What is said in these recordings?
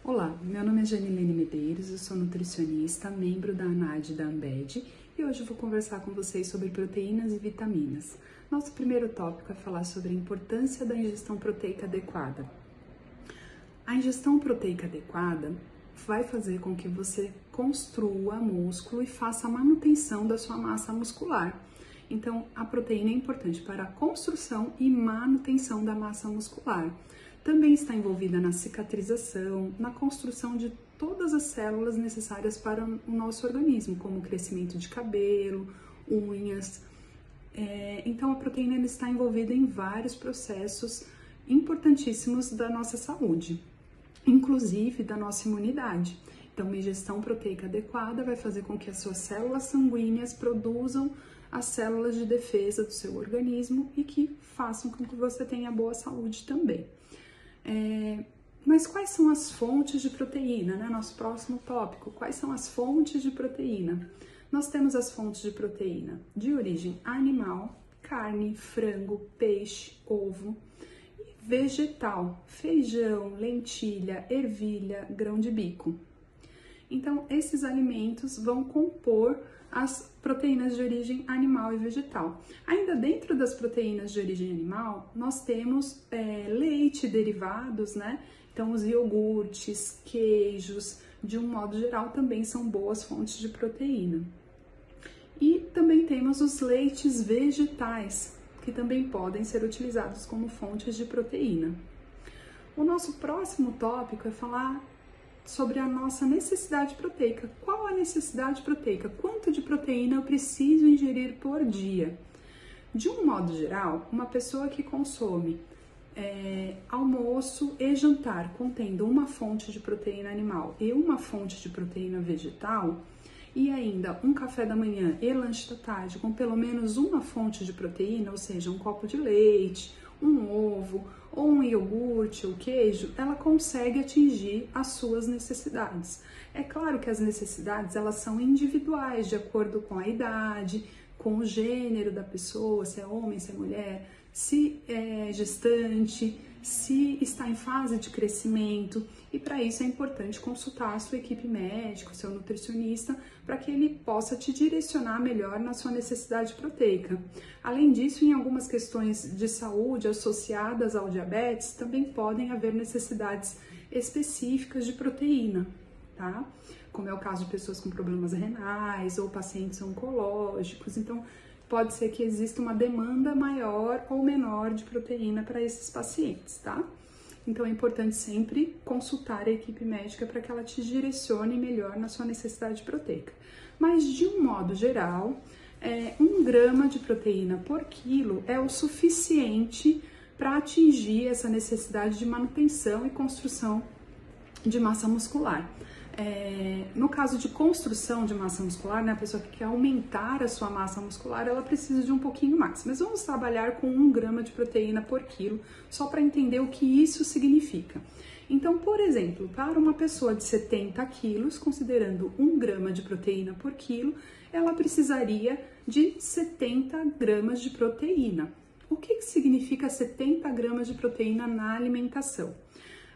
Olá, meu nome é Janilene Medeiros, eu sou nutricionista, membro da ANAD da Ambed e hoje eu vou conversar com vocês sobre proteínas e vitaminas. Nosso primeiro tópico é falar sobre a importância da ingestão proteica adequada. A ingestão proteica adequada vai fazer com que você construa músculo e faça a manutenção da sua massa muscular. Então, a proteína é importante para a construção e manutenção da massa muscular. Também está envolvida na cicatrização, na construção de todas as células necessárias para o nosso organismo, como o crescimento de cabelo, unhas. Então, a proteína está envolvida em vários processos importantíssimos da nossa saúde, inclusive da nossa imunidade. Então, uma ingestão proteica adequada vai fazer com que as suas células sanguíneas produzam as células de defesa do seu organismo e que façam com que você tenha boa saúde também. Mas quais são as fontes de proteína, né? Nosso próximo tópico, quais são as fontes de proteína? Nós temos as fontes de proteína de origem animal, carne, frango, peixe, ovo, e vegetal, feijão, lentilha, ervilha, grão de bico. Então, esses alimentos vão compor as proteínas de origem animal e vegetal. Ainda dentro das proteínas de origem animal, nós temos leite e derivados, né? Então, os iogurtes, queijos, de um modo geral, também são boas fontes de proteína. E também temos os leites vegetais, que também podem ser utilizados como fontes de proteína. O nosso próximo tópico é falar sobre a nossa necessidade proteica. Qual a necessidade proteica? Quanto de proteína eu preciso ingerir por dia? De um modo geral, uma pessoa que consome almoço e jantar contendo uma fonte de proteína animal e uma fonte de proteína vegetal, e ainda um café da manhã e lanche da tarde com pelo menos uma fonte de proteína, ou seja, um copo de leite, um ovo, ou um iogurte ou queijo, ela consegue atingir as suas necessidades. É claro que as necessidades elas são individuais, de acordo com a idade, com o gênero da pessoa, se é homem, se é mulher, se é gestante, se está em fase de crescimento, e para isso é importante consultar a sua equipe médica, o seu nutricionista, para que ele possa te direcionar melhor na sua necessidade proteica. Além disso, em algumas questões de saúde associadas ao diabetes, também podem haver necessidades específicas de proteína, tá? Como é o caso de pessoas com problemas renais ou pacientes oncológicos. Então, pode ser que exista uma demanda maior ou menor de proteína para esses pacientes, tá? Então é importante sempre consultar a equipe médica para que ela te direcione melhor na sua necessidade proteica. Mas de um modo geral, 1 grama de proteína por quilo é o suficiente para atingir essa necessidade de manutenção e construção de massa muscular. No caso de construção de massa muscular, né, a pessoa que quer aumentar a sua massa muscular, ela precisa de um pouquinho mais. Mas vamos trabalhar com 1 grama de proteína por quilo, só para entender o que isso significa. Então, por exemplo, para uma pessoa de 70 quilos, considerando 1 grama de proteína por quilo, ela precisaria de 70 gramas de proteína. O que significa 70 gramas de proteína na alimentação?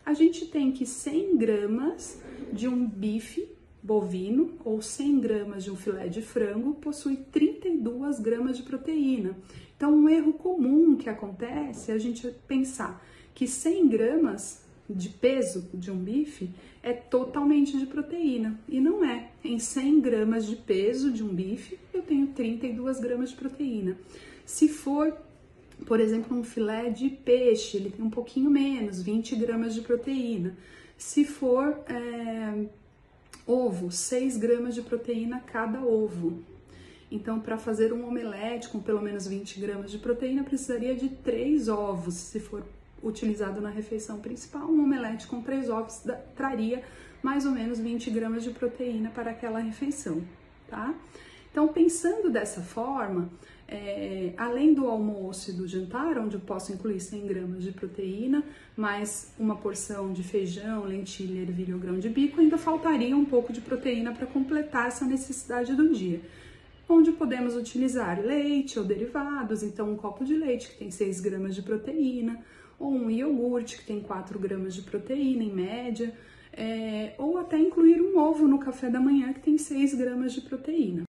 A gente tem que 100 gramas de um bife bovino ou 100 gramas de um filé de frango possui 32 gramas de proteína. Então, um erro comum que acontece é a gente pensar que 100 gramas de peso de um bife é totalmente de proteína. E não é. Em 100 gramas de peso de um bife, eu tenho 32 gramas de proteína. Se for, por exemplo, um filé de peixe, ele tem um pouquinho menos, 20 gramas de proteína. Se for ovo, 6 gramas de proteína cada ovo. Então, para fazer um omelete com pelo menos 20 gramas de proteína, precisaria de 3 ovos. Se for utilizado na refeição principal, um omelete com 3 ovos traria mais ou menos 20 gramas de proteína para aquela refeição, tá? Então, pensando dessa forma, além do almoço e do jantar, onde eu posso incluir 100 gramas de proteína, mais uma porção de feijão, lentilha, ervilha ou grão de bico, ainda faltaria um pouco de proteína para completar essa necessidade do dia. onde podemos utilizar leite ou derivados, então um copo de leite que tem 6 gramas de proteína, ou um iogurte que tem 4 gramas de proteína em média, ou até incluir um ovo no café da manhã que tem 6 gramas de proteína.